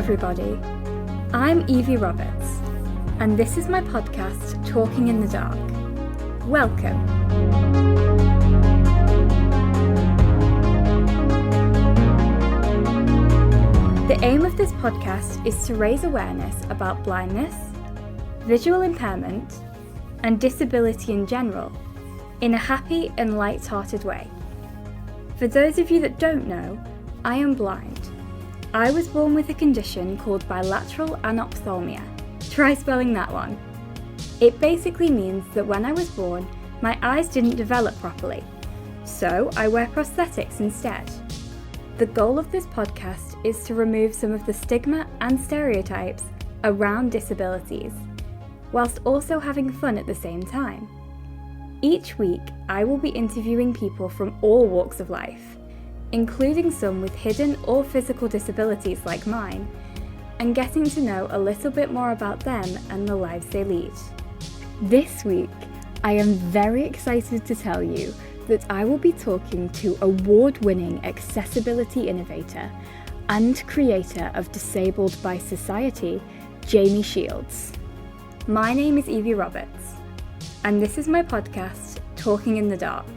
everybody. I'm Evie Roberts, and this is my podcast, Talking in the Dark. Welcome. The aim of this podcast is to raise awareness about blindness, visual impairment, and disability in general, in a happy and light-hearted way. For those of you that don't know, I am blind. I was born with a condition called bilateral anophthalmia. Try spelling that one. It basically means that when I was born, my eyes didn't develop properly, so I wear prosthetics instead. The goal of this podcast is to remove some of the stigma and stereotypes around disabilities, whilst also having fun at the same time. Each week, I will be interviewing people from all walks of life, including some with hidden or physical disabilities like mine, and getting to know a little bit more about them and the lives they lead. This week, I am very excited to tell you that I will be talking to award-winning accessibility innovator and creator of Disabled by Society, Jamie Shields. My name is Evie Roberts, and this is my podcast, Talking in the Dark.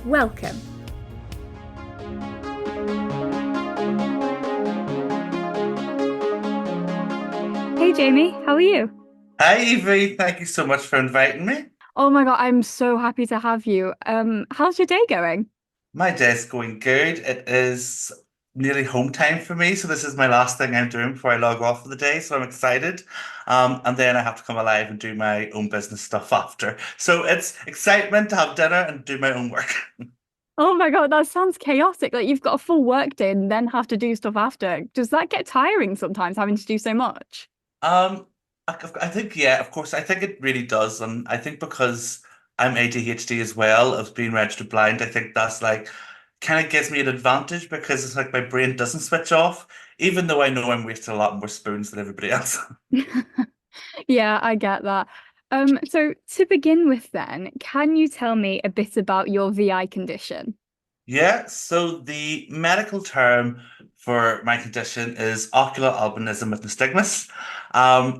Welcome. Hey Jamie, how are you? Hi Evie, thank you so much for inviting me. Oh my God, I'm so happy to have you. How's your day going? My day's going good. It is nearly home time for me, so this is my last thing I'm doing before I log off for the day, so I'm excited. And then I have to come alive and do my own business stuff after. So it's excitement to have dinner and do my own work. Oh my God, that sounds chaotic. Like you've got a full work day and then have to do stuff after. Does that get tiring sometimes, having to do so much? Um, I think, yeah, of course, I think it really does. And I think because I'm ADHD as well, of being registered blind, I think that's like kind of gives me an advantage because it's like my brain doesn't switch off, even though I know I'm wasting a lot more spoons than everybody else. Yeah, I get that. So to begin with then, can you tell me a bit about your VI condition? Yeah, so the medical term for my condition is ocular albinism with nystagmus,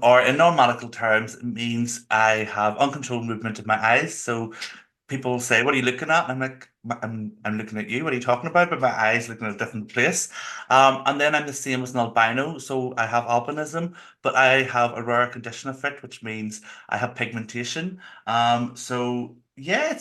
or in non-medical terms, it means I have uncontrolled movement of my eyes. So people say, "What are you looking at?" I'm like, I'm looking at you. What are you talking about?" But my eyes looking at a different place. And then I'm the same as an albino, so I have albinism, but I have a rare condition of it, which means I have pigmentation. So yeah,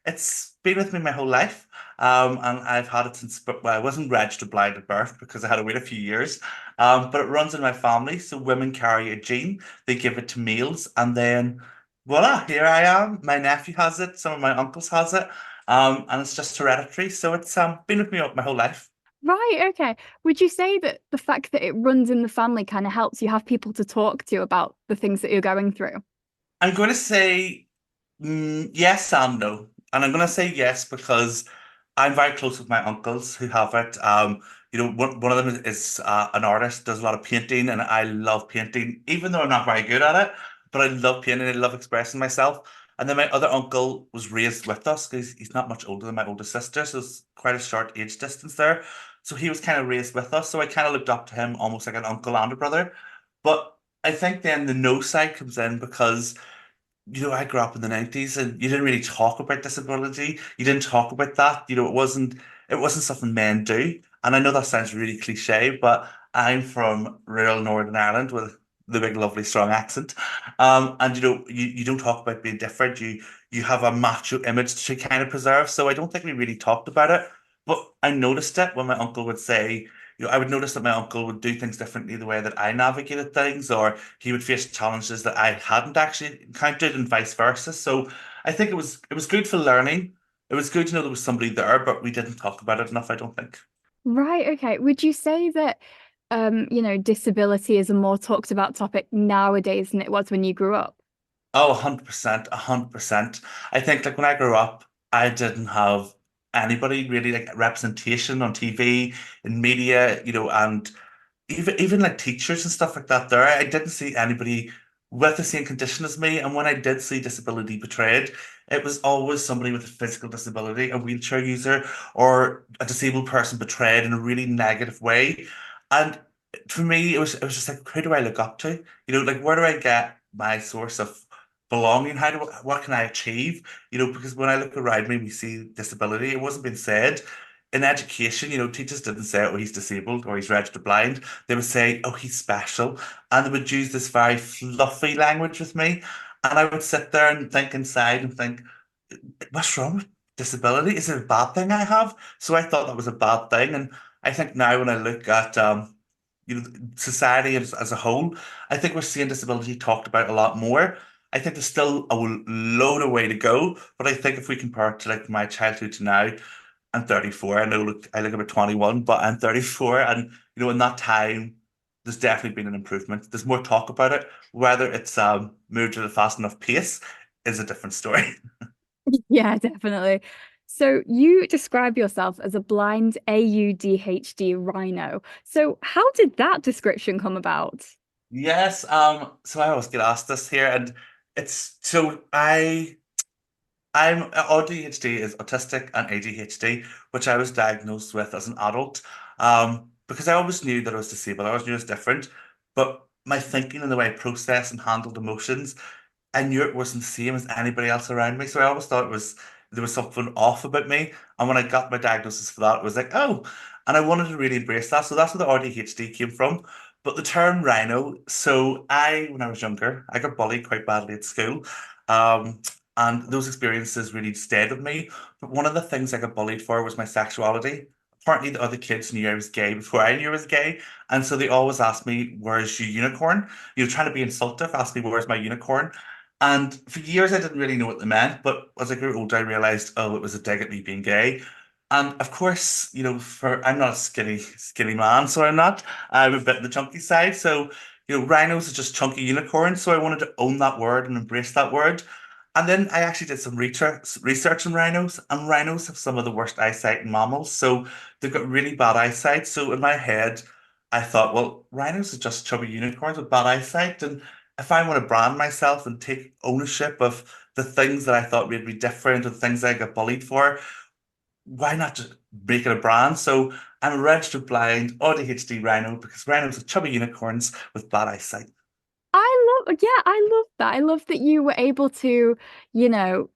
it's been with me my whole life. And I've had it since, but well, I wasn't registered blind at birth because I had to wait a few years. But it runs in my family, so women carry a gene, they give it to males, and then voila, here I am. My nephew has it, some of my uncles has it, and it's just hereditary. So it's been with me my whole life. Right, okay. Would you say that the fact that it runs in the family kind of helps you have people to talk to about the things that you're going through? I'm going to say yes and no. And I'm going to say yes because I'm very close with my uncles who have it. One of them is an artist, does a lot of painting, and I love painting, even though I'm not very good at it. But I love painting, I love expressing myself. And then my other uncle was raised with us because he's not much older than my older sister, so it's quite a short age distance there. So he was kind of raised with us. So I kind of looked up to him almost like an uncle and a brother. But I think then the no side comes in because I grew up in the 90s and you didn't really talk about disability. You didn't talk about that. It wasn't something men do. And I know that sounds really cliche, but I'm from rural Northern Ireland with the big, lovely, strong accent. And you don't talk about being different. You have a macho image to kind of preserve. So I don't think we really talked about it. But I noticed it when my uncle would say, I would notice that my uncle would do things differently the way that I navigated things, or he would face challenges that I hadn't actually encountered, and vice versa. So I think it was good for learning. It was good to know there was somebody there, but we didn't talk about it enough, I don't think. Right, okay. Would you say that disability is a more talked about topic nowadays than it was when you grew up? Oh, 100%, 100%. I think like when I grew up, I didn't have anybody really like representation on TV, in media, and even like teachers and stuff like that there. I didn't see anybody with the same condition as me. And when I did see disability portrayed, it was always somebody with a physical disability, a wheelchair user, or a disabled person portrayed in a really negative way. And for me, it was just like, who do I look up to? Like where do I get my source of belonging? What can I achieve? Because when I look around me, we see disability. It wasn't being said in education. Teachers didn't say, "Oh, he's disabled" or "He's registered blind." They would say, "Oh, he's special," and they would use this very fluffy language with me, and I would sit there and think inside and think, what's wrong with disability? Is it a bad thing I have? So I thought that was a bad thing. And I think now when I look at society as a whole, I think we're seeing disability talked about a lot more. I think there's still a load of way to go, but I think if we compare it to like my childhood to now, I'm 34. I know look, I look about 21, but I'm 34, and in that time, there's definitely been an improvement. There's more talk about it. Whether it's moved at a fast enough pace is a different story. Yeah, definitely. So you describe yourself as a blind AUDHD rhino. So how did that description come about? Yes, so I always get asked this here, and it's so I'm ADHD is autistic and ADHD, which I was diagnosed with as an adult. Because I always knew that I was disabled, I always knew it was different, but my thinking and the way I process and handled emotions, I knew it wasn't the same as anybody else around me. So I always thought there was something off about me. And when I got my diagnosis for that, it was like, oh, and I wanted to really embrace that. So that's where the ADHD came from. But the term rhino, so when I was younger, I got bullied quite badly at school. Um, and those experiences really stayed with me. But one of the things I got bullied for was my sexuality. Apparently, the other kids knew I was gay before I knew I was gay. And so they always asked me, "Where's your unicorn?" Trying to be insultive, asked me, "Where's my unicorn?" And for years, I didn't really know what they meant, but as I grew older, I realized, oh, it was a dig at me being gay. And of course, for I'm not a skinny man, so I'm not. I'm a bit on the chunky side. So, rhinos are just chunky unicorns. So I wanted to own that word and embrace that word. And then I actually did some research on rhinos, and rhinos have some of the worst eyesight in mammals. So they've got really bad eyesight. So in my head, I thought, well, rhinos are just chubby unicorns with bad eyesight. And if I want to brand myself and take ownership of the things that I thought made me different or the things I got bullied for, why not just make it a brand? So I'm a registered blind ADHD rhino because rhinos are chubby unicorns with bad eyesight. I love that. I love that you were able to, you know,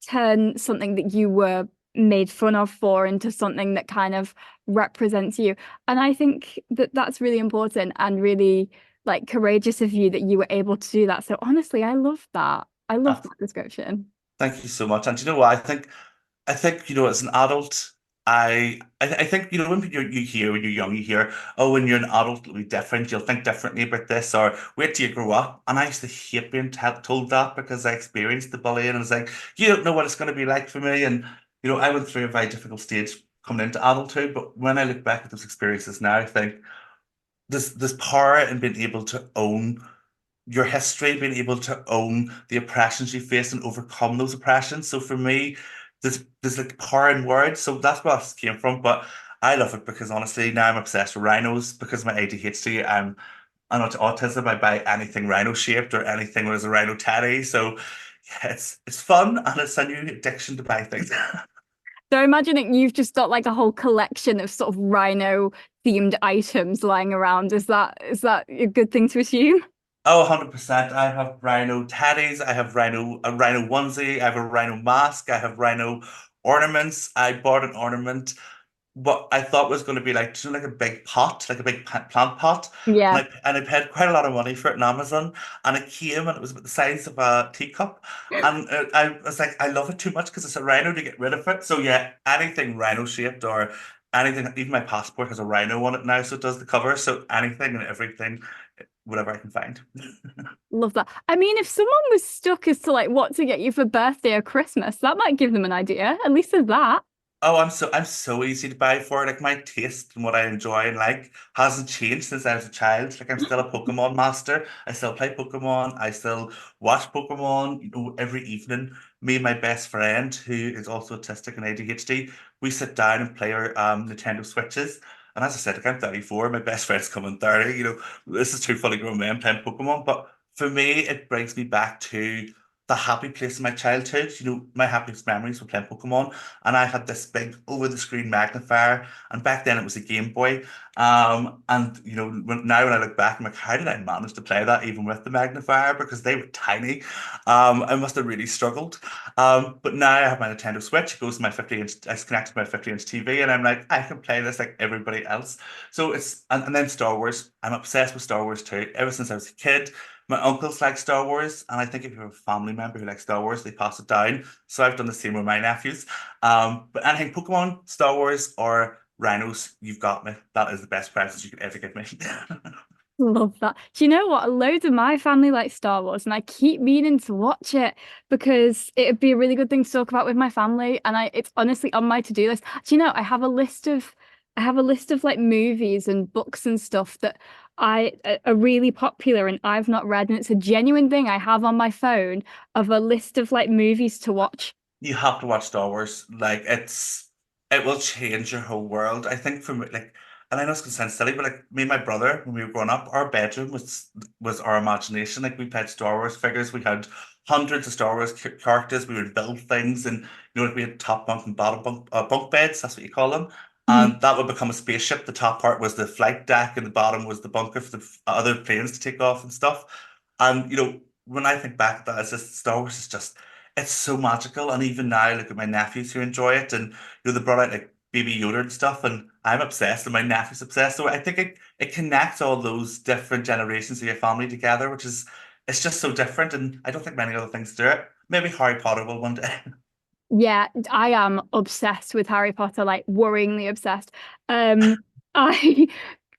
turn something that you were made fun of for into something that kind of represents you. And I think that that's really important and really like courageous of you that you were able to do that. So honestly, I love that. I love Uh, that description. Thank you so much. And you know what? I think, as an adult, I think, when when you're young, you hear, oh, when you're an adult, it'll be different. You'll think differently about this, or wait till you grow up. And I used to hate being told that because I experienced the bullying, and it's like, you don't know what it's going to be like for me. And, I went through a very difficult stage coming into adulthood. But when I look back at those experiences now, I think there's power in being able to own your history, being able to own the oppressions you face and overcome those oppressions. So for me, there's like power in words. So that's where this came from. But I love it because honestly, now I'm obsessed with rhinos because of my ADHD. I'm not autism. I buy anything rhino shaped or anything where there's a rhino teddy. So yeah, it's fun and it's a new addiction to buy things. So imagining you've just got like a whole collection of sort of rhino themed items lying around. Is that a good thing to assume? Oh, 100%. I have rhino tatties. I have a rhino onesie. I have a rhino mask. I have rhino ornaments. I bought an ornament what I thought was going to be like, like a big pot, like a big plant pot. And Yeah. I paid quite a lot of money for it on Amazon. And it came and it was about the size of a teacup. And I was like, I love it too much because it's a rhino to get rid of it. So yeah, anything rhino shaped or anything, even my passport has a rhino on it now, so it does the cover. So anything and everything, whatever I can find. Love that. I mean, if someone was stuck as to like what to get you for birthday or Christmas, that might give them an idea. At least there's that. Oh, I'm so easy to buy for. Like my taste and what I enjoy and like hasn't changed since I was a child. Like I'm still a Pokemon master. I still play Pokemon. I still watch Pokemon, every evening. Me and my best friend, who is also autistic and ADHD, we sit down and play our Nintendo Switches. And as I said, like I'm 34, my best friend's coming 30. This is two fully grown men playing Pokemon. But for me, it brings me back to the happy place in my childhood. My happiest memories were playing Pokemon, and I had this big over-the-screen magnifier, and back then it was a Game Boy. And now when I look back, I'm like, how did I manage to play that even with the magnifier? Because they were tiny. I must have really struggled. But now I have my Nintendo Switch. It goes to my 50-inch. I connect to my 50-inch TV, and I'm like, I can play this like everybody else. So and then Star Wars. I'm obsessed with Star Wars too. Ever since I was a kid, my uncles like Star Wars, and I think if you have a family member who likes Star Wars, they pass it down. So I've done the same with my nephews. But anything Pokemon, Star Wars, or Rhinos, you've got me. That is the best present you could ever give me. Love that. Do you know what? Loads of my family like Star Wars, and I keep meaning to watch it because it'd be a really good thing to talk about with my family. And it's honestly on my to-do list. Do you know, I have a list of like movies and books and stuff that I are really popular and I've not read, and it's a genuine thing I have on my phone of a list of like movies to watch. You have to watch Star Wars. Like it will change your whole world. I think for me, like, and I know it's gonna sound silly, but like me and my brother, when we were growing up, our bedroom was our imagination. Like we played Star Wars figures. We had hundreds of Star Wars characters. We would build things, and like we had top bunk and bottom bunk bunk beds. That's what you call them. Mhm. And that would become a spaceship. The top part was the flight deck, and the bottom was the bunker for the other planes to take off and stuff. And when I think back, that it's just Star Wars is just it's so magical. And even now, look at my nephews who enjoy it, and they brought out like Baby Yoda and stuff, and I'm obsessed, and my nephew's obsessed. So I think it connects all those different generations of your family together, which is it's just so different, and I don't think many other things do it. Maybe Harry Potter will one day. Yeah, I am obsessed with Harry Potter, like worryingly obsessed. I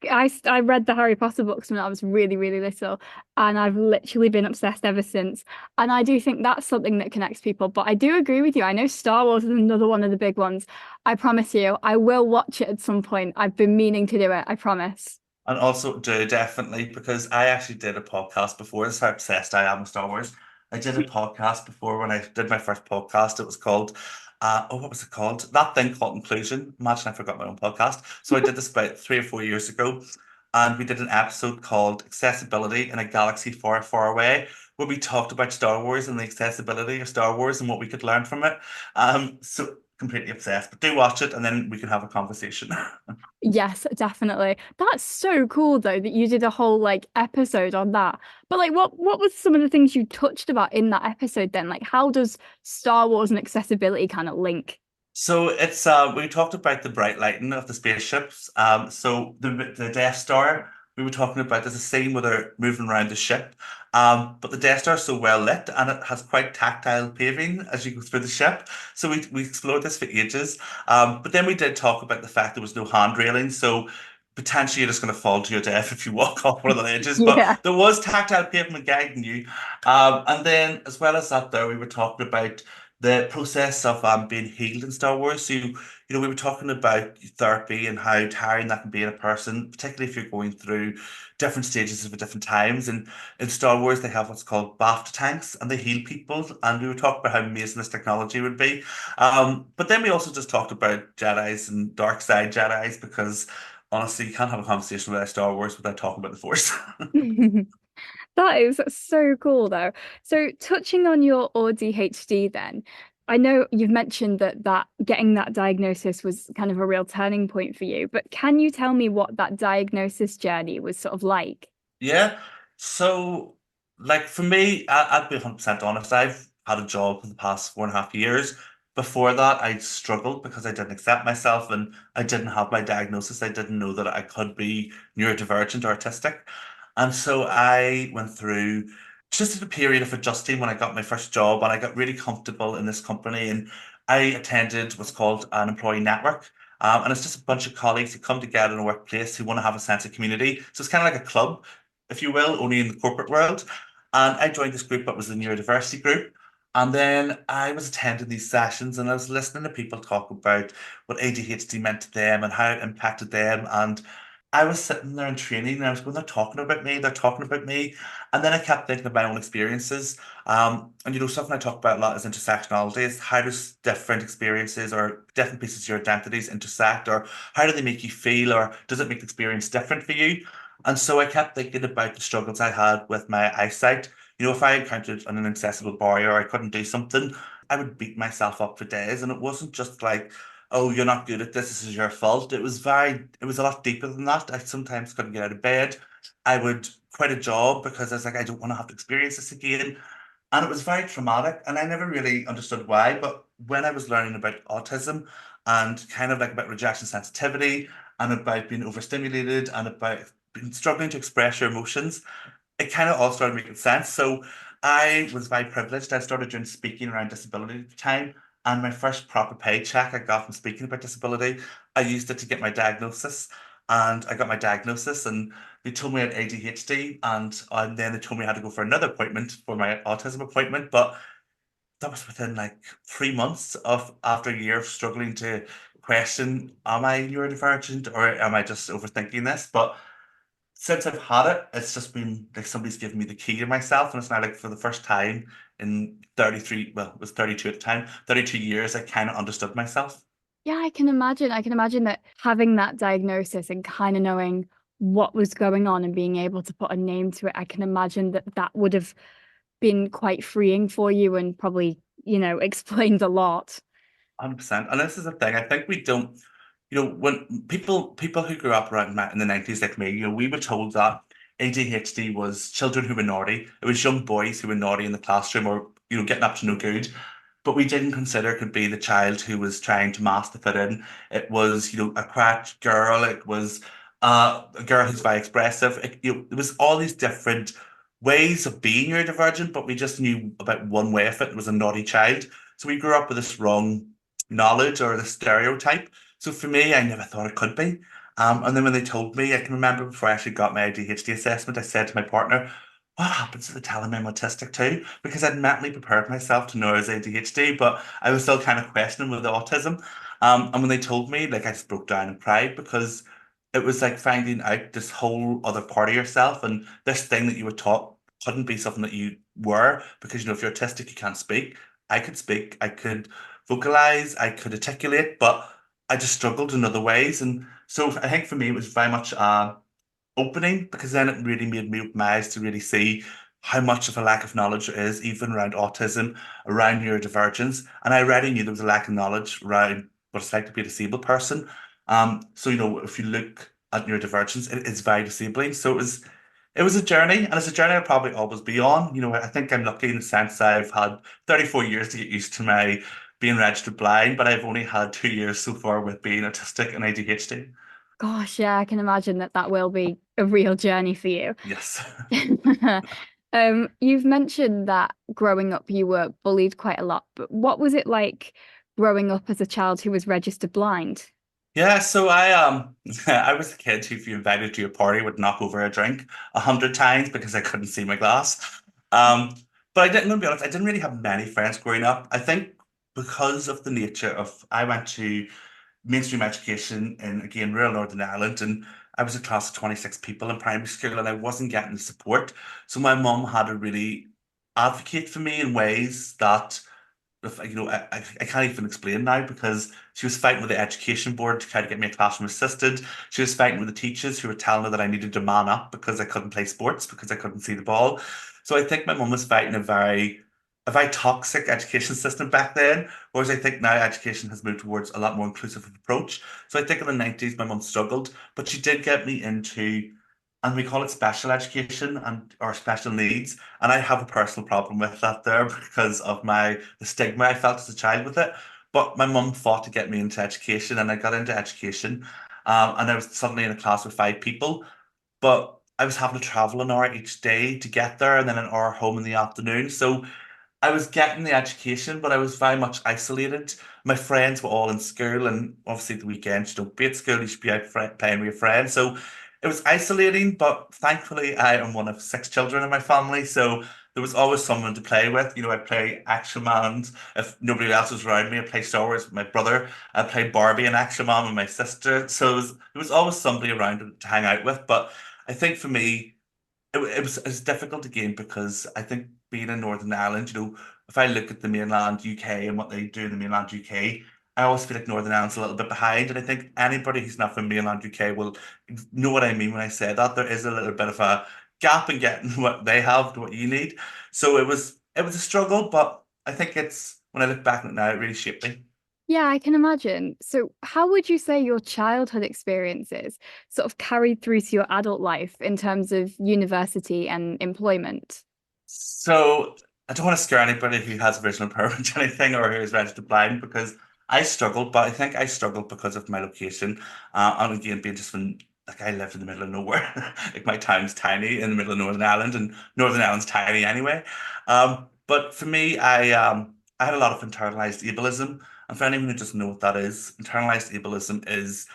I read the Harry Potter books when I was really, really little, and I've literally been obsessed ever since. And I do think that's something that connects people. But I do agree with you. I know Star Wars is another one of the big ones. I promise you, I will watch it at some point. I've been meaning to do it, I promise. And also do definitely because I actually did a podcast before. This is how obsessed I am with Star Wars. I did a podcast before when I did my first podcast. It was called what was it called? That thing called Inclusion. Imagine I forgot my own podcast. So I did this about 3 or 4 years ago, and we did an episode called Accessibility in a Galaxy Far, Far Away, where we talked about Star Wars and the accessibility of Star Wars and what we could learn from it. So completely obsessed. But do watch it and then we can have a conversation. Yes, definitely. That's so cool though that you did a whole like episode on that. But like what was some of the things you touched about in that episode then? Like how does Star Wars and accessibility kind of link? So it's we talked about the bright lighting of the spaceships. So the Death Star we were talking about there's a scene where they're moving around the ship. But the Death Star is so well lit and it has quite tactile paving as you go through the ship. So we explored this for ages. But then we did talk about the fact there was no hand railing, so potentially you're just going to fall to your death if you walk off one of the ledges. But Yeah. there was tactile pavement guiding you. And then as well as that, there we were talking about the process of being healed in Star Wars. So, we were talking about therapy and how tiring that can be in a person, particularly if you're going through different stages of different times. And in Star Wars, they have what's called BAFTA tanks, and they heal people. And we were talking about how amazing this technology would be. But then we also just talked about Jedi's and dark side Jedi's because honestly, you can't have a conversation about Star Wars without talking about the Force. That is so cool though. So touching on your ADHD then, I know you've mentioned that getting that diagnosis was kind of a real turning point for you, but can you tell me what that diagnosis journey was sort of like? Yeah. So, like for me, I'd be 100% honest. I've had a job for the past 4.5 years. Before that, I struggled because I didn't accept myself and I didn't have my diagnosis. I didn't know that I could be neurodivergent or autistic. And so I went through just a period of adjusting when I got my first job and I got really comfortable in this company. And I attended what's called an employee network. And it's just a bunch of colleagues who come together in a workplace who want to have a sense of community. So it's kind of like a club, if you will, only in the corporate world. And I joined this group that was the neurodiversity group. And then I was attending these sessions and I was listening to people talk about what ADHD meant to them and how it impacted them. And I was sitting there in training and I was going, they're talking about me, they're talking about me. And then I kept thinking of my own experiences. And something I talk about a lot is intersectionality. Is how does different experiences or different pieces of your identities intersect, or how do they make you feel, or does it make the experience different for you? And so I kept thinking about the struggles I had with my eyesight. If I encountered an inaccessible barrier, or I couldn't do something, I would beat myself up for days. And it wasn't just like, oh, you're not good at this, this is your fault. It was a lot deeper than that. I sometimes couldn't get out of bed. I would quit a job because I was like, I don't want to have to experience this again. And it was very traumatic, and I never really understood why. But when I was learning about autism and kind of like about rejection sensitivity and about being overstimulated and about struggling to express your emotions, it kind of all started making sense. So I was very privileged. I started doing speaking around disability at the time, and my first proper paycheck I got from speaking about disability, I used it to get my diagnosis. And I got my diagnosis, and they told me I had ADHD, and then they told me I had to go for another appointment for my autism appointment. But that was within like 3 months of after a year of struggling to question, am I neurodivergent or am I just overthinking this? But since I've had it, it's just been like somebody's given me the key to myself, and it's now like for the first time in 33, well, it was 32 at the time, 32 years, I kind of understood myself. Yeah, I can imagine. I can imagine that having that diagnosis and kind of knowing what was going on and being able to put a name to it, I can imagine that that would have been quite freeing for you and probably, explained a lot. 100%. And this is the thing, I think we don't, when people who grew up around in the 90s like me, we were told that ADHD was children who were naughty. It was young boys who were naughty in the classroom or, getting up to no good. But we didn't consider it could be the child who was trying to mask to fit in. It was, a quiet girl. It was a girl who's very expressive. It was all these different ways of being neurodivergent, but we just knew about one way of it. It was a naughty child. So we grew up with this wrong knowledge or the stereotype. So for me, I never thought it could be. And then when they told me, I can remember before I actually got my ADHD assessment, I said to my partner, what happens to the telling me I'm autistic too? Because I'd mentally prepared myself to know I was ADHD, but I was still kind of questioning with the autism. And when they told me, like I just broke down and cried because it was like finding out this whole other part of yourself and this thing that you were taught couldn't be something that you were because if you're autistic, you can't speak. I could speak, I could vocalize, I could articulate, but I just struggled in other ways. And so I think for me, it was very much opening because then it really made me open my eyes to really see how much of a lack of knowledge there is, even around autism, around neurodivergence. And I already knew there was a lack of knowledge around what it's like to be a disabled person. So if you look at neurodivergence, it is very disabling. So it was a journey, and it's a journey I'll probably always be on. I think I'm lucky in the sense I've had 34 years to get used to my being registered blind, but I've only had 2 years so far with being autistic and ADHD. Gosh, yeah, I can imagine that that will be a real journey for you. Yes. You've mentioned that growing up you were bullied quite a lot, but what was it like growing up as a child who was registered blind? Yeah, so I was a kid who, if you invited to a party, would knock over a drink 100 times because I couldn't see my glass. Um, but I'm gonna be honest, I didn't really have many friends growing up. I think because of the nature of I went to mainstream education in again rural Northern Ireland, and I was a class of 26 people in primary school, and I wasn't getting the support. So my mum had to really advocate for me in ways that I can't even explain now because she was fighting with the education board to try to get me a classroom assistant. She was fighting with the teachers who were telling her that I needed to man up because I couldn't play sports because I couldn't see the ball. So I think my mum was fighting a very toxic education system back then, whereas I think now education has moved towards a lot more inclusive approach. So I think in the 90s my mum struggled, but she did get me into, and we call it special education and or special needs. And I have a personal problem with that there because of the stigma I felt as a child with it. But my mum fought to get me into education, and I got into education. And I was suddenly in a class with 5 people, but I was having to travel an hour each day to get there, and then an hour home in the afternoon. So I was getting the education, but I was very much isolated. My friends were all in school, and obviously the weekends you don't be at school; you should be out playing with your friends. So it was isolating, but thankfully I am one of 6 children in my family, so there was always someone to play with. I'd play Action Man if nobody else was around me. I'd play Star Wars with my brother. I'd play Barbie and Action Man with my sister. So there was always somebody around to hang out with. But I think for me, it was difficult again because I think being in Northern Ireland, if I look at the mainland UK and what they do in the mainland UK, I always feel like Northern Ireland's a little bit behind. And I think anybody who's not from mainland UK will know what I mean when I say that. There is a little bit of a gap in getting what they have to what you need. So it was a struggle, but I think it's when I look back on it now, it really shaped me. Yeah, I can imagine. So, how would you say your childhood experiences sort of carried through to your adult life in terms of university and employment? So I don't want to scare anybody who has visual impairment or anything or who is registered blind because I struggled, but I think I struggled because of my location. And again, being just from like I lived in the middle of nowhere. Like my town's tiny in the middle of Northern Ireland, and Northern Ireland's tiny anyway. But for me, I had a lot of internalized ableism. And for anyone who doesn't know what that is, internalized ableism is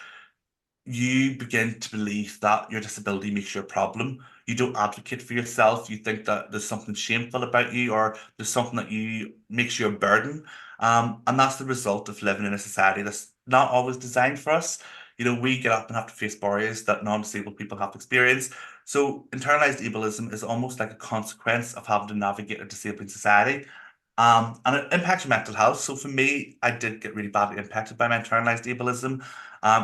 you begin to believe that your disability makes you a problem. You don't advocate for yourself. You think that there's something shameful about you, or there's something that you makes you a burden. And that's the result of living in a society that's not always designed for us. We get up and have to face barriers that non-disabled people have to experience. So internalized ableism is almost like a consequence of having to navigate a disabling society. And it impacts your mental health. So for me, I did get really badly impacted by my internalized ableism.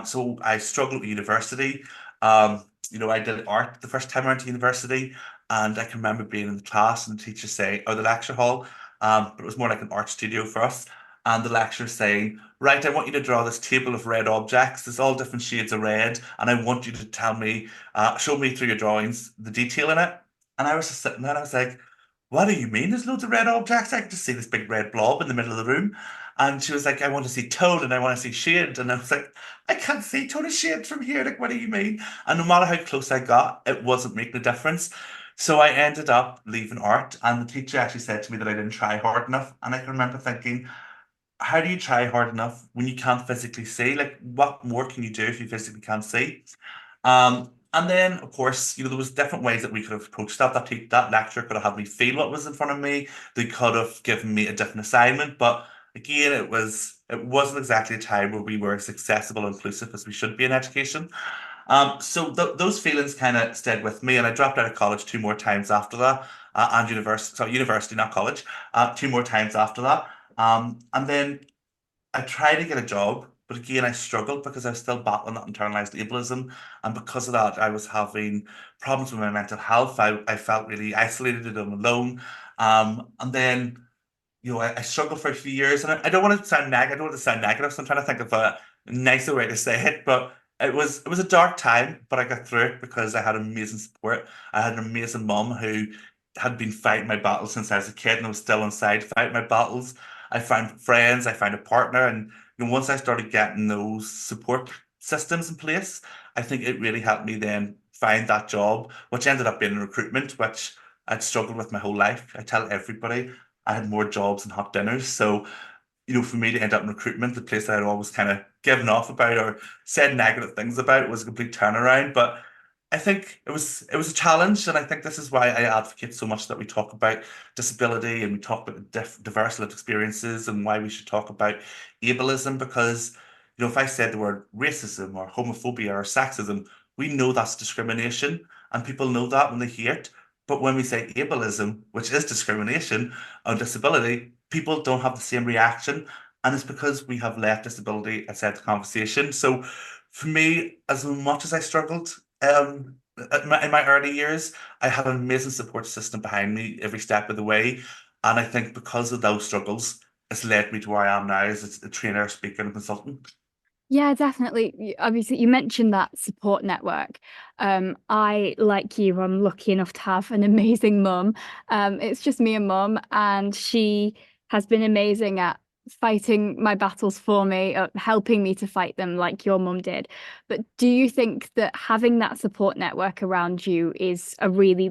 So I struggled with university. I did art the first time I went to university, and I can remember being in the class and the teacher saying, or the lecture hall, but it was more like an art studio for us. And the lecturer saying, right, I want you to draw this table of red objects. There's all different shades of red, and I want you to show me through your drawings the detail in it. And I was just sitting there, and I was like, what do you mean there's loads of red objects? I can just see this big red blob in the middle of the room. And she was like, I want to see tone and I want to see shade. And I was like, I can't see tone of shade from here. Like, what do you mean? And no matter how close I got, it wasn't making a difference. So I ended up leaving art. And the teacher actually said to me that I didn't try hard enough. And I can remember thinking, how do you try hard enough when you can't physically see? Like, what more can you do if you physically can't see? And then, of course, there was different ways that we could have approached that. That lecturer could have had me feel what was in front of me. They could have given me a different assignment. But again, it wasn't exactly a time where we were as accessible and inclusive as we should be in education. So those feelings kind of stayed with me, and I dropped out of college two more times after that, and university, not college, two more times after that. And then I tried to get a job, but again, I struggled because I was still battling that internalized ableism. And because of that, I was having problems with my mental health. I felt really isolated and alone. And then I struggled for a few years, and I don't want to sound negative. I don't want to sound negative, so I'm trying to think of a nicer way to say it. But it was a dark time, but I got through it because I had amazing support. I had an amazing mom who had been fighting my battles since I was a kid, and I was still inside fighting my battles. I found friends, I found a partner, and once I started getting those support systems in place, I think it really helped me then find that job, which ended up being in recruitment, which I'd struggled with my whole life. I tell everybody I had more jobs and hot dinners. So, for me to end up in recruitment, the place that I'd always kind of given off about or said negative things about was a complete turnaround. But I think it was a challenge, and I think this is why I advocate so much that we talk about disability and we talk about the diverse lived experiences and why we should talk about ableism because if I said the word racism or homophobia or sexism, we know that's discrimination, and people know that when they hear it. But when we say ableism, which is discrimination on disability, people don't have the same reaction. And it's because we have left disability outside the conversation. So for me, as much as I struggled in my early years, I had an amazing support system behind me every step of the way. And I think because of those struggles, it's led me to where I am now as a trainer, speaker, and consultant. Yeah, definitely. Obviously, you mentioned that support network. I, like you, I'm lucky enough to have an amazing mum. It's just me and mum, and she has been amazing at fighting my battles for me, helping me to fight them like your mum did. But do you think that having that support network around you is a really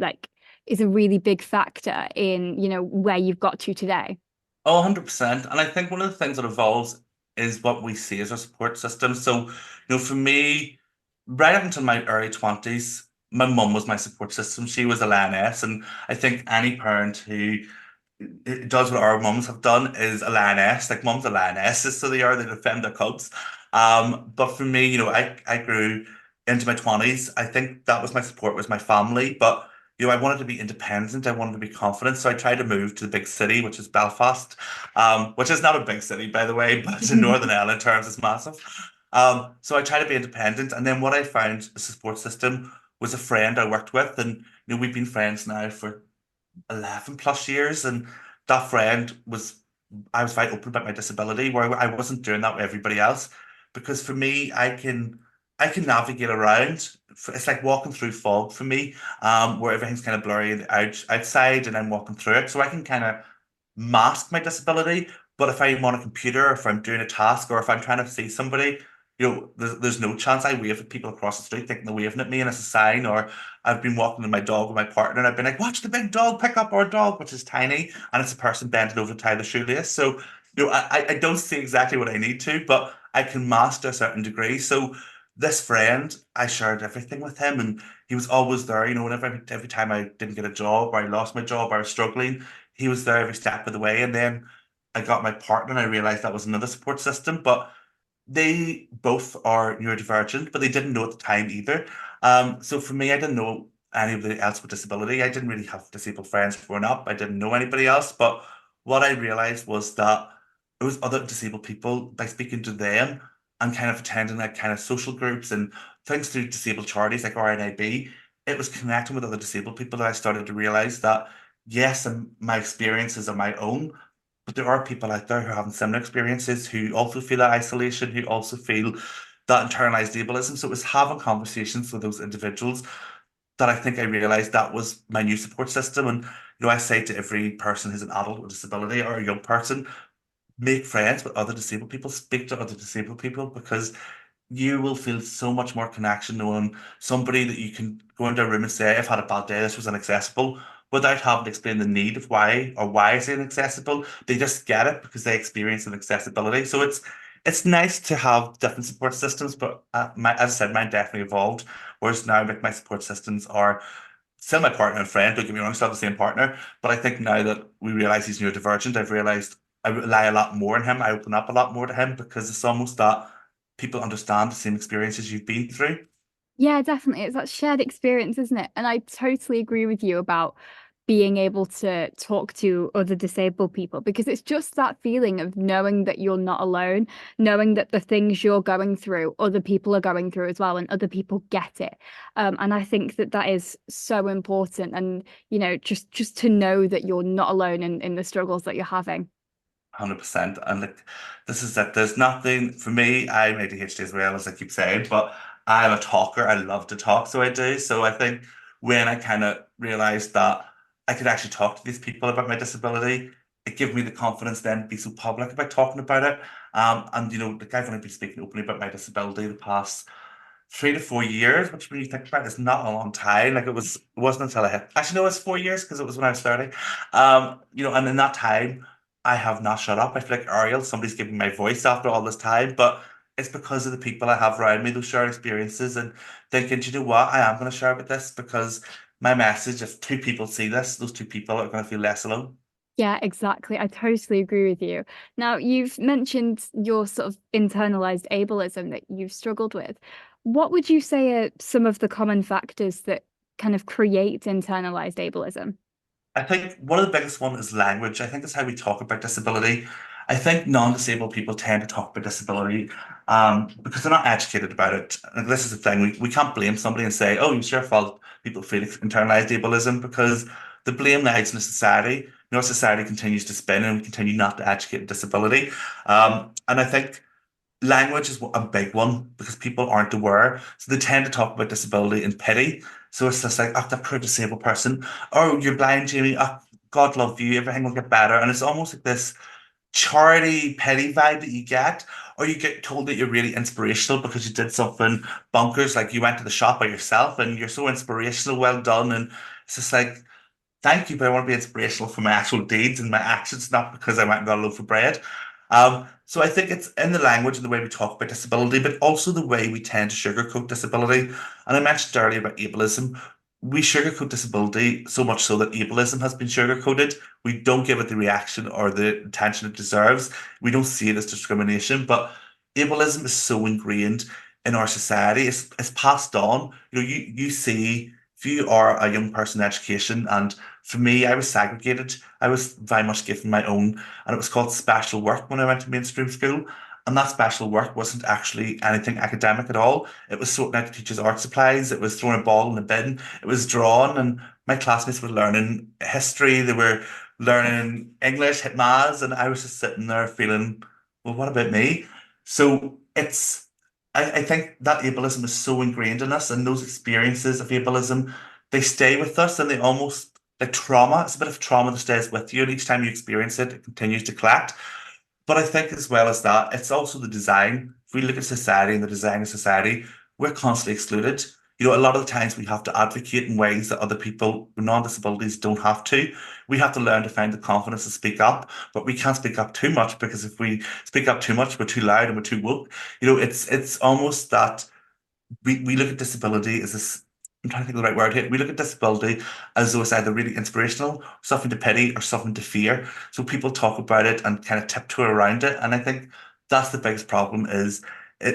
big factor in, where you've got to today? Oh, 100%. And I think one of the things that evolves is what we see as our support system. So, for me, right up until my early 20s, my mum was my support system. She was a lioness. And I think any parent who it does what our mums have done is a lioness. Like mums are lionesses, so they defend their cubs. But for me, I grew into my 20s. I think that was my support, was my family. But I wanted to be independent. I wanted to be confident. So I tried to move to the big city, which is Belfast, which is not a big city, by the way, but in Northern Ireland terms, it's massive. So I tried to be independent. And then what I found a support system was a friend I worked with, and we've been friends now for 11 plus years. And that friend was, I was very open about my disability, where I wasn't doing that with everybody else. Because for me, I can navigate around. It's like walking through fog for me, where everything's kind of blurry outside, and I'm walking through it. So I can kind of mask my disability. But if I'm on a computer, or if I'm doing a task, or if I'm trying to see somebody, there's no chance I wave at people across the street thinking they're waving at me and it's a sign. Or I've been walking with my dog with my partner, and I've been like, watch the big dog pick up our dog, which is tiny, and it's a person bending over to tie the shoelace. So, I don't see exactly what I need to, but I can mask to a certain degree. So this friend, I shared everything with him, and he was always there. Whenever every time I didn't get a job, or I lost my job, or I was struggling, he was there every step of the way. And then I got my partner, and I realized that was another support system. But they both are neurodivergent, but they didn't know at the time either. So for me, I didn't know anybody else with disability. I didn't really have disabled friends growing up. I didn't know anybody else. But what I realized was that it was other disabled people, by speaking to them and kind of attending like kind of social groups and things through disabled charities like RNIB. It was connecting with other disabled people that I started to realize that yes, my experiences are my own, but there are people out there who are having similar experiences, who also feel that isolation, who also feel that internalized ableism. So it was having conversations with those individuals that I think I realized that was my new support system. And I say to every person who's an adult with a disability or a young person, make friends with other disabled people, speak to other disabled people, because you will feel so much more connection knowing somebody that you can go into a room and say, I've had a bad day, this was inaccessible, without having to explain the need of why, or why it's inaccessible. They just get it because they experience inaccessibility. So it's nice to have different support systems, but as I said, mine definitely evolved. Whereas now, like, my support systems are still my partner and friend. Don't get me wrong, still have the same partner. But I think now that we realize he's neurodivergent, I've realized I rely a lot more on him. I open up a lot more to him, because it's almost that people understand the same experiences you've been through. Yeah, definitely. It's that shared experience, isn't it? And I totally agree with you about being able to talk to other disabled people, because it's just that feeling of knowing that you're not alone, knowing that the things you're going through, other people are going through as well, and other people get it. And I think that that is so important. And, just to know that you're not alone in the struggles that you're having. 100%. And like, this is that there's nothing for me. I'm ADHD as well, as I keep saying, but I'm a talker. I love to talk, so I do. So I think when I kind of realized that I could actually talk to these people about my disability, it gave me the confidence then to be so public about talking about it. And like, I've only been speaking openly about my disability the past 3 to 4 years, which when you think about it, is not a long time. Like, it wasn't until I hit, actually, no, it was 4 years, because it was when I was 30. And in that time, I have not shut up. I feel like Ariel, somebody's giving my voice after all this time, but it's because of the people I have around me, those shared experiences, and thinking, do you know what? I am going to share about this, because my message, if two people see this, those two people are going to feel less alone. Yeah, exactly. I totally agree with you. Now, you've mentioned your sort of internalized ableism that you've struggled with. What would you say are some of the common factors that kind of create internalized ableism? I think one of the biggest one is language. I think that's how we talk about disability. I think non-disabled people tend to talk about disability because they're not educated about it. And this is the thing, we can't blame somebody and say, oh, it's your fault people feel internalized ableism, because the blame lies in the society. Our society continues to spin, and we continue not to educate disability. And I think language is a big one, because people aren't aware. So they tend to talk about disability in pity. So it's just like, oh, that poor disabled person. Oh, you're blind, Jamie. Oh, God love you. Everything will get better. And it's almost like this charity pity vibe that you get. Or you get told that you're really inspirational because you did something bonkers, like you went to the shop by yourself and you're so inspirational, well done. And it's just like, thank you, but I want to be inspirational for my actual deeds and my actions, not because I went and got a loaf of bread. So I think it's in the language and the way we talk about disability, but also the way we tend to sugarcoat disability. And I mentioned earlier about ableism. We sugarcoat disability so much so that ableism has been sugarcoated. We don't give it the reaction or the attention it deserves. We don't see it as discrimination, but ableism is so ingrained in our society. It's passed on. You see, if you are a young person in education, and for me, I was segregated. I was very much given my own, and it was called special work when I went to mainstream school. And that special work wasn't actually anything academic at all. It was sorting out the teacher's art supplies. It was throwing a ball in a bin. It was drawing, and my classmates were learning history. They were learning English, hit maths, and I was just sitting there feeling, well, what about me? So I think that ableism is so ingrained in us, and those experiences of ableism, they stay with us, and they almost like trauma. It's a bit of trauma that stays with you, and each time you experience it, it continues to collect. But I think as well as that, it's also the design. If we look at society and the design of society, we're constantly excluded. A lot of the times we have to advocate in ways that other people with non-disabilities don't have to. We have to learn to find the confidence to speak up, but we can't speak up too much because if we speak up too much, we're too loud and we're too woke. It's almost that we look at disability as this. I'm trying to think of the right word here. We look at disability as though it's either really inspirational, something to pity, or something to fear. So people talk about it and kind of tiptoe around it. And I think that's the biggest problem is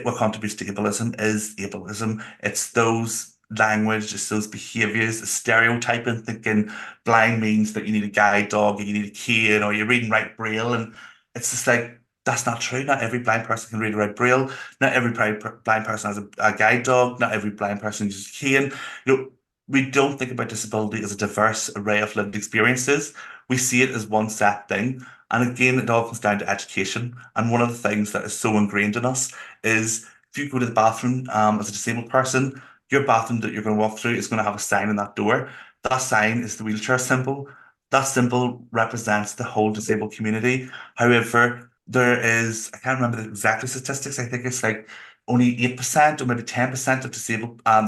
what contributes to ableism is ableism. It's those language, it's those behaviors, the stereotyping, thinking blind means that you need a guide dog, or you need a cane, or you're reading right braille. And it's just like, that's not true. Not every blind person can read or write braille. Not every blind person has a guide dog. Not every blind person uses a cane. We don't think about disability as a diverse array of lived experiences. We see it as one set thing. And again, it all comes down to education. And one of the things that is so ingrained in us is if you go to the bathroom as a disabled person, your bathroom that you're going to walk through is going to have a sign on that door. That sign is the wheelchair symbol. That symbol represents the whole disabled community. However, there is, I can't remember the exact statistics. I think it's like only 8% or maybe 10% of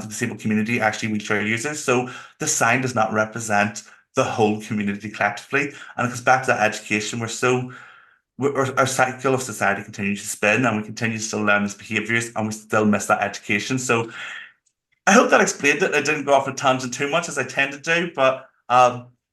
the disabled community actually wheelchair users. So the sign does not represent the whole community collectively. And it goes back to that education. Our cycle of society continues to spin and we continue to still learn these behaviors and we still miss that education. So I hope that explained it. I didn't go off a tangent too much as I tend to do, but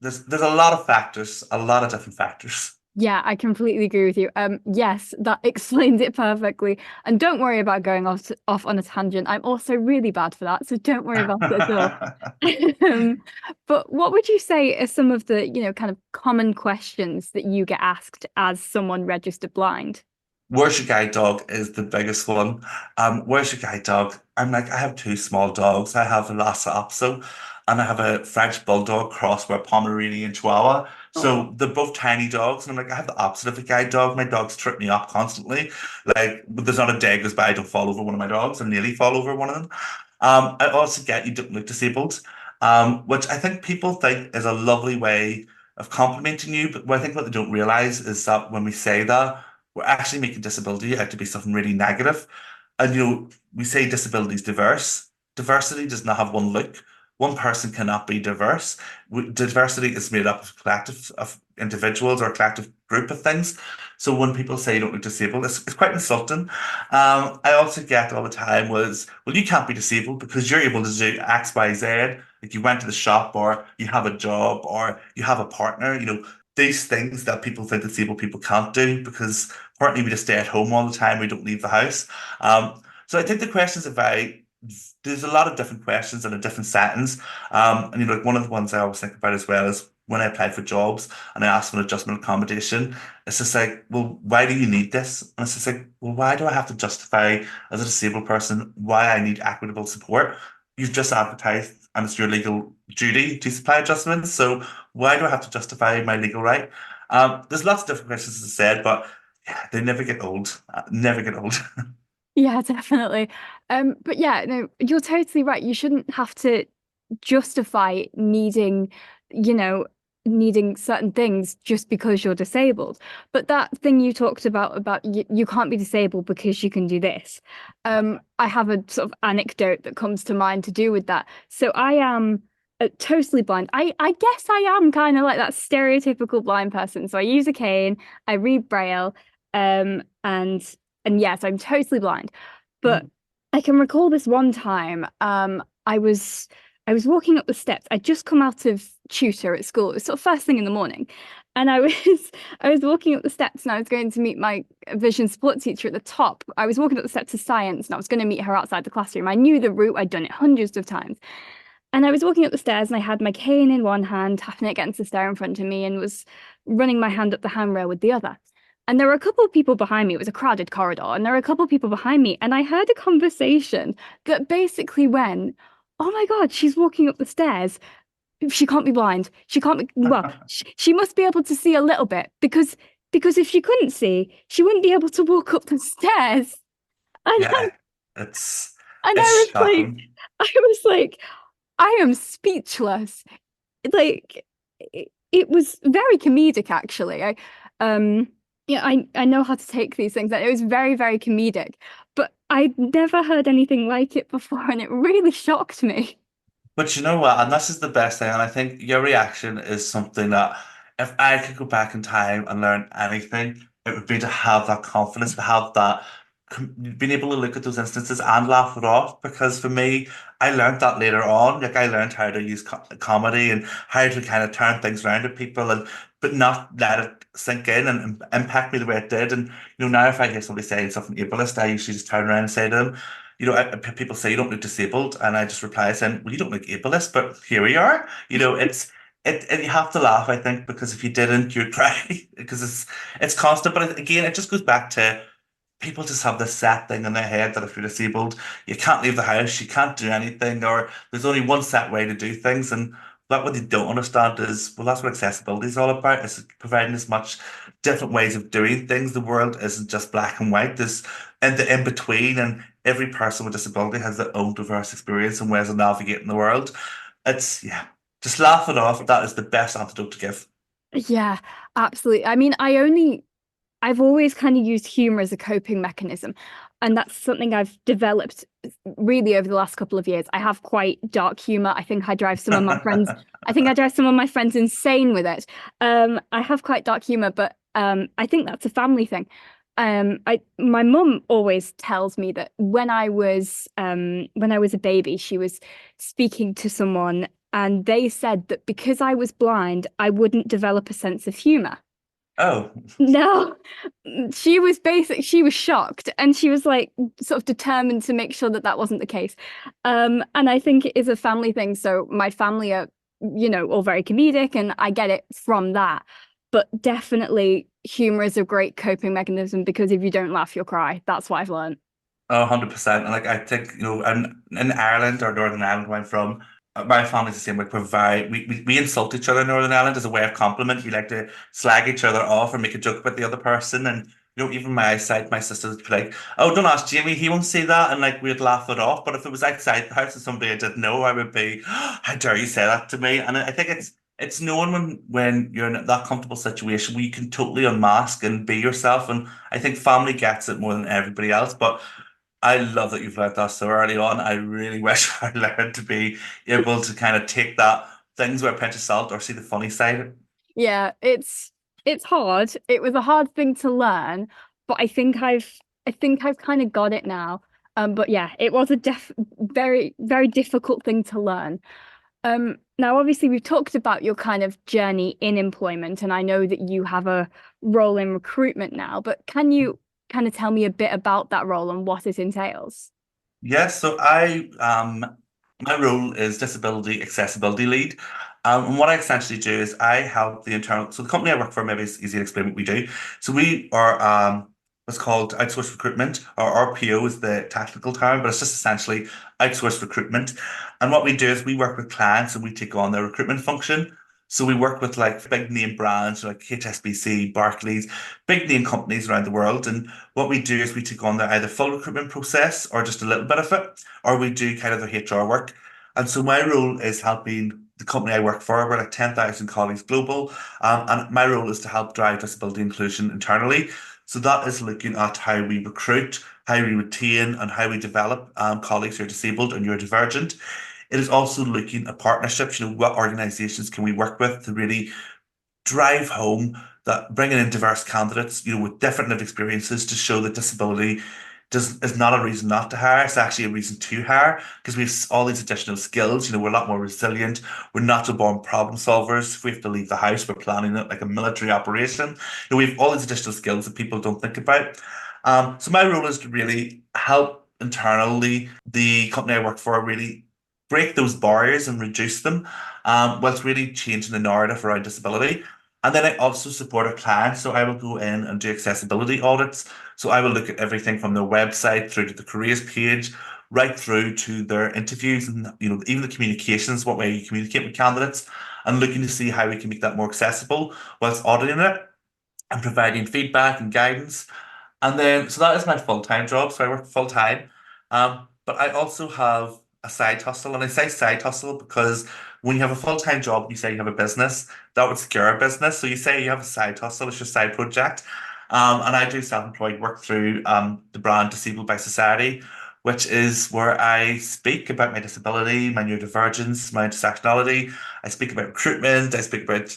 there's a lot of factors, a lot of different factors. Yeah, I completely agree with you. Yes, that explains it perfectly. And don't worry about going off on a tangent. I'm also really bad for that, so don't worry about it at all. Um, but what would you say are some of the, kind of common questions that you get asked as someone registered blind? Where's your guide dog is the biggest one. Where's your guide dog? I'm like, I have two small dogs. I have a Lhasa Apso and I have a French Bulldog cross with a Pomeranian Chihuahua. Oh, So they're both tiny dogs. And I'm like, I have the opposite of a guide dog. My dogs trip me up constantly. Like, there's not a day goes by I don't fall over one of my dogs or nearly fall over one of them. I also get you don't look disabled, which I think people think is a lovely way of complimenting you. But what I think what they don't realize is that when we say that, we're actually making disability out to be something really negative. And we say disability is diverse. Diversity does not have one look. One person cannot be diverse. Diversity is made up of a collective of individuals or a collective group of things. So when people say you don't look disabled, it's quite insulting. I also get all the time was, well, you can't be disabled because you're able to do X, Y, Z. Like you went to the shop or you have a job or you have a partner, these things that people think disabled people can't do because partly we just stay at home all the time, we don't leave the house. So I think the questions are there's a lot of different questions in a different settings. And like one of the ones I always think about as well is when I apply for jobs and I ask for an adjustment accommodation, it's just like, well, why do you need this? And it's just like, well, why do I have to justify as a disabled person why I need equitable support? You've just advertised and it's your legal duty to supply adjustments. So why do I have to justify my legal right? There's lots of different questions, as I said, but yeah, they never get old. Never get old. yeah, definitely. But yeah, no, you're totally right. You shouldn't have to justify you know, needing certain things just because you're disabled. But that thing you talked about you can't be disabled because you can do this. I have a sort of anecdote that comes to mind to do with that. So I am totally blind. I guess I am kind of like that stereotypical blind person. So I use a cane, I read Braille, and yes, I'm totally blind. But I can recall this one time, I was walking up the steps. I'd just come out of tutor at school. It was sort of first thing in the morning. And I was walking up the steps and I was going to meet my vision support teacher at the top. I was walking up the steps of science and I was going to meet her outside the classroom. I knew the route, I'd done it hundreds of times. And I was walking up the stairs and I had my cane in one hand, tapping it against the stair in front of me, and was running my hand up the handrail with the other. And there were a couple of people behind me. It was a crowded corridor, and there were a couple of people behind me, and I heard a conversation that basically went, "Oh my God, she's walking up the stairs. She can't be blind. She can't be, well, she must be able to see a little bit because if she couldn't see, she wouldn't be able to walk up the stairs." And Yeah, it's and it's I was like, shocking. I was like, I am speechless. Like it was very comedic actually. Yeah, I know how to take these things, and it was very, very comedic, but I'd never heard anything like it before, and it really shocked me. But you know what? And this is the best thing. And I think your reaction is something that if I could go back in time and learn anything, it would be to have that confidence, to have that being able to look at those instances and laugh it off. Because for me, I learned that later on. Like I learned how to use comedy and how to kind of turn things around to people and but not let it sink in and impact me the way it did. And now if I hear somebody saying something ableist, I usually just turn around and say to them, people say you don't look disabled, and I just reply saying, "Well, you don't look ableist, but here we are." And you have to laugh, I think, because if you didn't, you'd cry because it's constant. But again, it just goes back to people just have this set thing in their head that if you're disabled, you can't leave the house, you can't do anything, or there's only one set way to do things. And that what they don't understand is, well, that's what accessibility is all about, is providing as much different ways of doing things. The world isn't just black and white. There's in the in between, and every person with disability has their own diverse experience and ways of navigating the world. It's yeah, just laugh it off. That is the best antidote to give. Yeah, absolutely. I mean, I've always kind of used humor as a coping mechanism. And that's something I've developed really over the last couple of years. I have quite dark humor. I think I drive some of my friends insane with it. I have quite dark humor, but I think that's a family thing. My mum always tells me that when I was a baby, she was speaking to someone and they said that because I was blind, I wouldn't develop a sense of humor. Oh, No, she was shocked and she was like sort of determined to make sure that that wasn't the case. And I think it is a family thing. So my family are, all very comedic and I get it from that. But definitely humor is a great coping mechanism because if you don't laugh, you'll cry. That's what I've learned. 100%. And like I think, and in Ireland or Northern Ireland where I'm from, my family's the same. Like we insult each other in Northern Ireland as a way of compliment. We like to slag each other off or make a joke about the other person. And even my side, my sisters would be like, "Oh, don't ask Jamie, he won't see that," and like we'd laugh it off. But if it was outside the house and somebody I didn't know, I would be, "How dare you say that to me?" And I think it's knowing when you're in that comfortable situation where you can totally unmask and be yourself. And I think family gets it more than everybody else. But I love that you've learned that so early on. I really wish I learned to be able to kind of take that things with a pinch of salt or see the funny side. Yeah, it's hard. It was a hard thing to learn, but I think I've kind of got it now. But yeah, it was a very, very difficult thing to learn. Now obviously we've talked about your kind of journey in employment, and I know that you have a role in recruitment now, but can you kind of tell me a bit about that role and what it entails? Yes, so my role is disability accessibility lead. And what I essentially do is I help so the company I work for, maybe it's easy to explain what we do. So we are what's called outsourced recruitment, or RPO is the technical term, but it's just essentially outsourced recruitment. And what we do is we work with clients and we take on their recruitment function. So we work with like big name brands like HSBC, Barclays, big name companies around the world. And what we do is we take on their either full recruitment process or just a little bit of it, or we do kind of their HR work. And so my role is helping the company I work for. We're like 10,000 colleagues global. And my role is to help drive disability inclusion internally. So that is looking at how we recruit, how we retain, and how we develop colleagues who are disabled and neurodivergent. It is also looking at partnerships, what organizations can we work with to really drive home that bringing in diverse candidates, with different lived experiences to show that disability is not a reason not to hire. It's actually a reason to hire because we have all these additional skills. We're a lot more resilient. We're natural born problem solvers. If we have to leave the house, we're planning it like a military operation. We have all these additional skills that people don't think about. So my role is to really help internally the company I work for really break those barriers and reduce them, whilst really changing the narrative around disability. And then I also support a client, so I will go in and do accessibility audits. So I will look at everything from their website through to the careers page, right through to their interviews and even the communications, what way you communicate with candidates, and looking to see how we can make that more accessible whilst auditing it and providing feedback and guidance. And then, so that is my full-time job. So I work full-time. But I also have a side hustle. And I say side hustle because when you have a full-time job, you say you have a business, that would scare a business. So you say you have a side hustle, it's your side project. And I do self-employed work through the brand Disabled by Society, which is where I speak about my disability, my neurodivergence, my intersectionality. I speak about recruitment. I speak about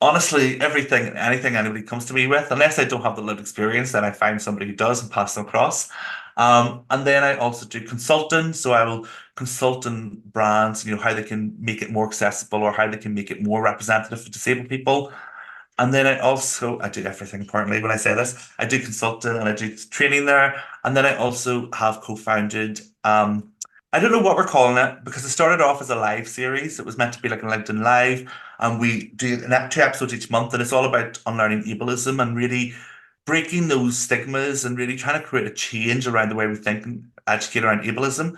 honestly, everything, anything anybody comes to me with, unless I don't have the lived experience, then I find somebody who does and pass them across. And then I also do consulting. So I will consult on brands, how they can make it more accessible or how they can make it more representative for disabled people. And then I do everything importantly when I say this. I do consulting and I do training there. And then I also have co-founded I don't know what we're calling it because it started off as a live series. It was meant to be like a LinkedIn Live. And we do two episodes each month, and it's all about unlearning ableism and really breaking those stigmas and really trying to create a change around the way we think and educate around ableism.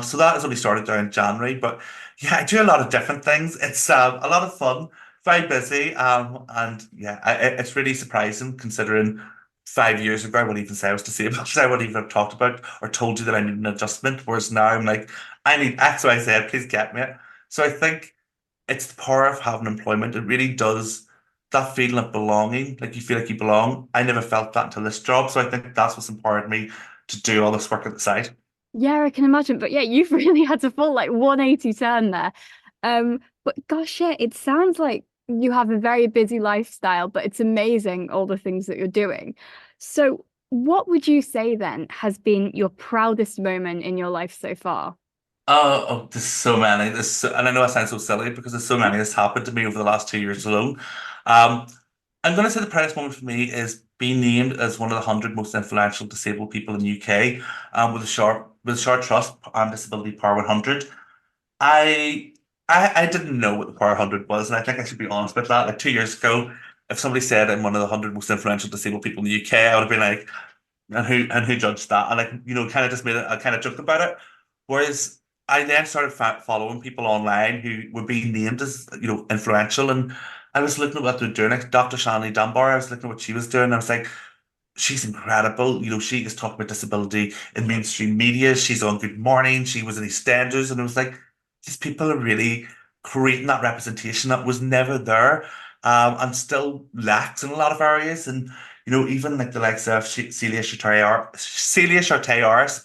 So that has only started down in January, but yeah, I do a lot of different things. It's a lot of fun, very busy, and yeah, it's really surprising considering 5 years ago I wouldn't even say I was disabled. I wouldn't even have talked about or told you that I need an adjustment. Whereas now I'm like, I need X, Y, Z. Please get me it. So I think it's the power of having employment. It really does that feeling of belonging, like you feel like you belong. I never felt that until this job. So I think that's what's empowered me to do all this work at the site. Yeah, I can imagine. But yeah, you've really had a full like 180 turn there. But gosh, yeah, it sounds like you have a very busy lifestyle, but it's amazing all the things that you're doing. So, what would you say then has been your proudest moment in your life so far? There's so many. And I know I sound so silly because there's so many that's happened to me over the last 2 years alone. Um, I'm going to say the proudest moment for me is being named as one of the 100 most influential disabled people in the UK, with a short trust Disability Power 100. I, I didn't know what the Power 100 was, and I think I should be honest with that. Like 2 years ago, if somebody said I'm one of the 100 most influential disabled people in the UK, I would have been like, and who judged that? And like, kind of just made a kind of joke about it. Whereas I then started following people online who were being named as, influential. And I was looking at what they're doing. Like Dr. Shanley Dunbar, I was looking at what she was doing. And I was like, she's incredible. She is talking about disability in mainstream media. She's on Good Morning. She was in EastEnders. And it was like, these people are really creating that representation that was never there, and still lacks in a lot of areas. And even like the likes of Celia Chartier,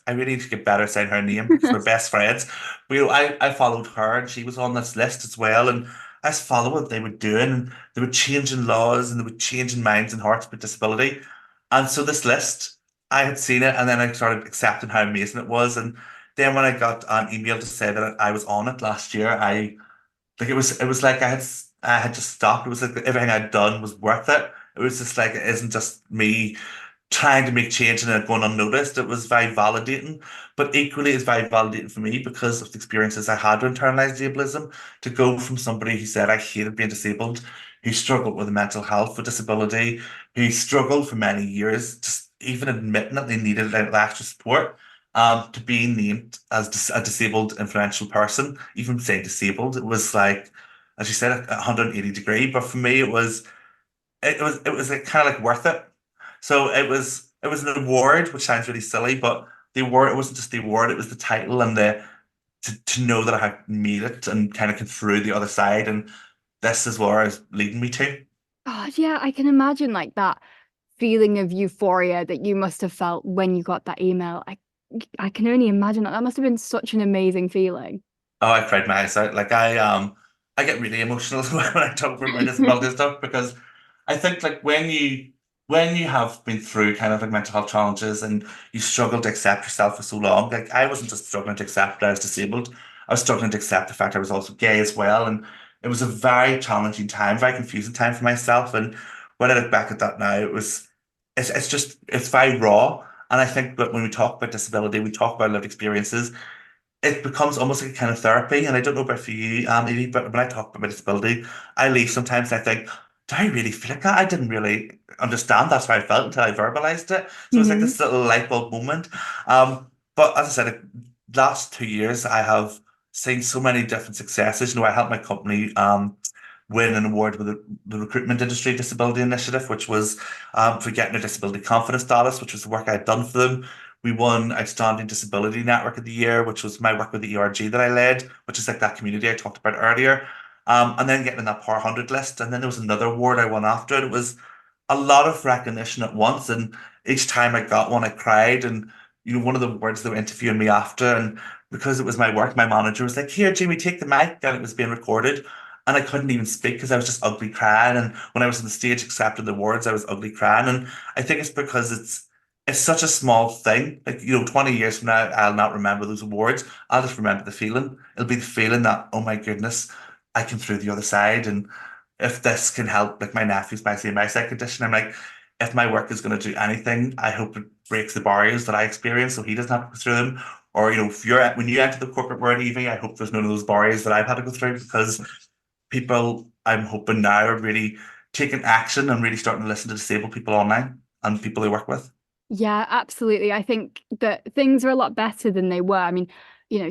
I really need to get better at saying her name because we're best friends. But, I followed her and she was on this list as well. And I just followed what they were doing. And they were changing laws and they were changing minds and hearts with disability. And so this list, I had seen it and then I started accepting how amazing it was. And then when I got an email to say that I was on it last year, it was like I had just stopped. It was like everything I'd done was worth it. It was just like it isn't just me trying to make change and it going unnoticed. It was very validating, but equally it's very validating for me because of the experiences I had to internalize ableism, to go from somebody who said I hated being disabled, who struggled with mental health, with disability, who struggled for many years, just even admitting that they needed like, extra support. To being named as a disabled influential person, even saying disabled, it was like, as you said, a 180-degree. But for me, it was like, kind of like worth it. So it was an award, which sounds really silly, but the award, it wasn't just the award, it was the title and the to know that I had made it and kind of come through the other side, and this is where it's leading me to. God, yeah, I can imagine like that feeling of euphoria that you must have felt when you got that email. I can only imagine that. That must have been such an amazing feeling. Oh, I cried my eyes out. Like I get really emotional when I talk about my disability stuff because I think like when you have been through kind of like mental health challenges and you struggle to accept yourself for so long, like I wasn't just struggling to accept that I was disabled, I was struggling to accept the fact I was also gay as well. And it was a very challenging time, very confusing time for myself. And when I look back at that now, it's very raw. And I think that when we talk about disability, we talk about lived experiences, it becomes almost like a kind of therapy. And I don't know about for you, Evie, but when I talk about my disability, I leave sometimes and I think, do I really feel like that? I didn't really understand that's how I felt until I verbalized it. So it was like Hmm. this little light bulb moment. But as I said, like, last 2 years, I have seen so many different successes. I helped my company win an award with the Recruitment Industry Disability Initiative, which was for getting a disability confidence status, which was the work I had done for them. We won Outstanding Disability Network of the Year, which was my work with the ERG that I led, which is like that community I talked about earlier. And then getting in that Power 100 list. And then there was another award I won after it. It was a lot of recognition at once. And each time I got one, I cried. And, one of the words they were interviewing me after, and because it was my work, my manager was like, "Here, Jamie, take the mic." And it was being recorded. And I couldn't even speak because I was just ugly crying. And when I was on the stage accepting the awards, I was ugly crying. And I think it's because it's such a small thing. Like, 20 years from now, I'll not remember those awards. I'll just remember the feeling. It'll be the feeling that, oh my goodness, I came through the other side. And if this can help, like my nephew's my sight condition, I'm like, if my work is going to do anything, I hope it breaks the barriers that I experience so he doesn't have to go through them. Or, if when you enter the corporate world, Evie, I hope there's none of those barriers that I've had to go through, because people, I'm hoping now, are really taking action and really starting to listen to disabled people online and people they work with. Yeah, absolutely. I think that things are a lot better than they were. I mean,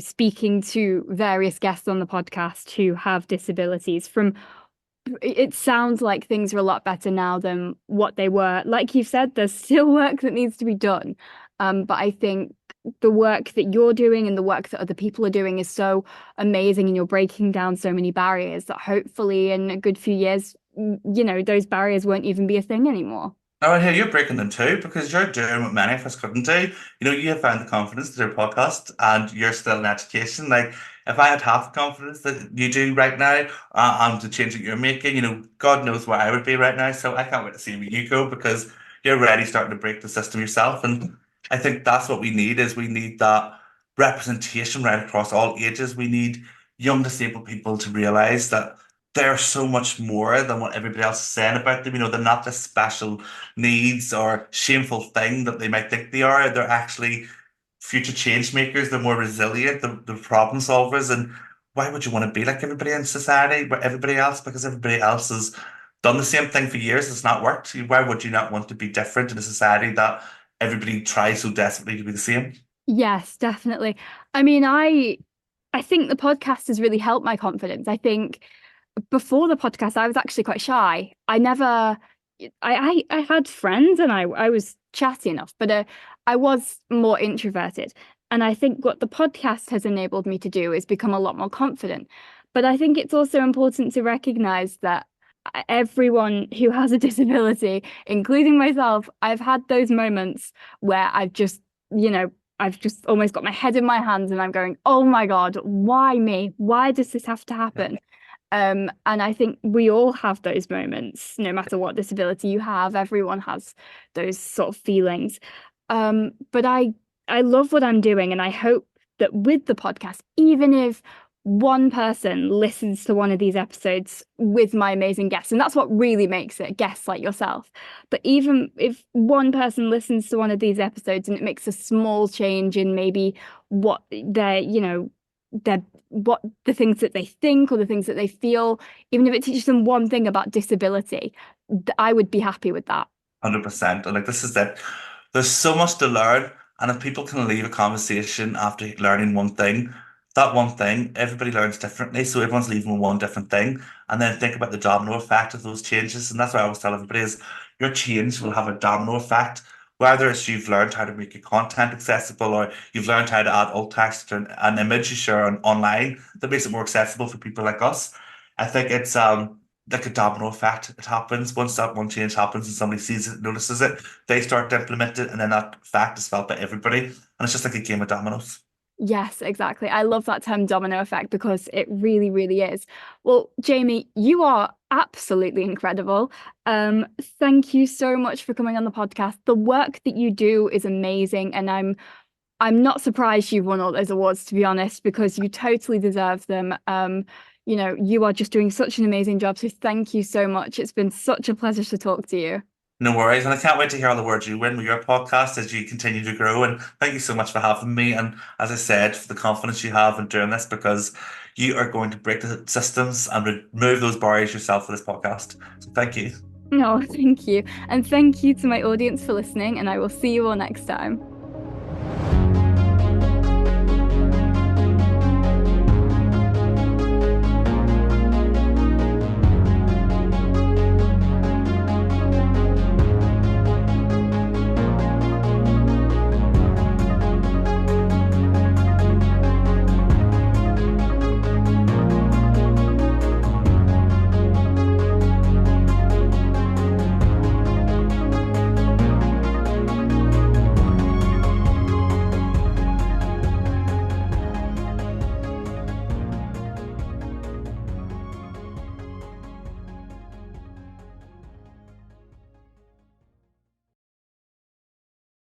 speaking to various guests on the podcast who have disabilities, from it sounds like things are a lot better now than what they were. Like you've said, there's still work that needs to be done. But I think the work that you're doing and the work that other people are doing is so amazing, and you're breaking down so many barriers that hopefully in a good few years, those barriers won't even be a thing anymore. Now, I hear you're breaking them too, because you're doing what many of us couldn't do. You have found the confidence to do a podcast and you're still in education. Like, if I had half the confidence that you do right now, and the change that you're making, God knows where I would be right now. So I can't wait to see where you go, because you're already starting to break the system yourself. And I think that's what we need, is we need that representation right across all ages. We need young disabled people to realize that they're so much more than what everybody else is saying about them. They're not this special needs or shameful thing that they might think they are. They're actually future change makers. They're more resilient. They're problem solvers. And why would you want to be like everybody in society, but everybody else? Because everybody else has done the same thing for years. It's not worked. Why would you not want to be different in a society that everybody tries so desperately to be the same? Yes, definitely. I mean, I think the podcast has really helped my confidence. I think before the podcast, I was actually quite shy. I had friends and I was chatty enough, but I was more introverted. And I think what the podcast has enabled me to do is become a lot more confident. But I think it's also important to recognize that everyone who has a disability, including myself, I've had those moments where you know, I've just almost got my head in my hands and I'm going, oh my God, why me? Why does this have to happen? And I think we all have those moments, no matter what disability you have. Everyone has those sort of feelings. But I love what I'm doing, and I hope that with the podcast, even if one person listens to one of these episodes with my amazing guests, and that's what really makes it, guests like yourself. But even if one person listens to one of these episodes and it makes a small change in maybe what their what the things that they think or the things that they feel, even if it teaches them one thing about disability, I would be happy with that. 100%. And like, this is it. There's so much to learn. And if people can leave a conversation after learning one thing, that one thing, everybody learns differently. So everyone's leaving with one different thing. And then think about the domino effect of those changes. And that's why I always tell everybody is your change will have a domino effect. Whether it's you've learned how to make your content accessible, or you've learned how to add alt text to an image you share online that makes it more accessible for people like us. I think it's like a domino effect. It happens once that one change happens and somebody sees it, notices it, they start to implement it, and then that fact is felt by everybody. And it's just like a game of dominoes. Yes, exactly. I love that term domino effect because it really, really is. Well, Jamie, you are absolutely incredible. Thank you so much for coming on the podcast. The work that you do is amazing, and I'm not surprised you've won all those awards, to be honest, because you totally deserve them. You are just doing such an amazing job. So thank you so much. It's been such a pleasure to talk to you. No worries, and I can't wait to hear all the words you win with your podcast as you continue to grow. And thank you so much for having me. And as I said, for the confidence you have in doing this, because you are going to break the systems and remove those barriers yourself for this podcast. So thank you. No, thank you. And thank you to my audience for listening, and I will see you all next time.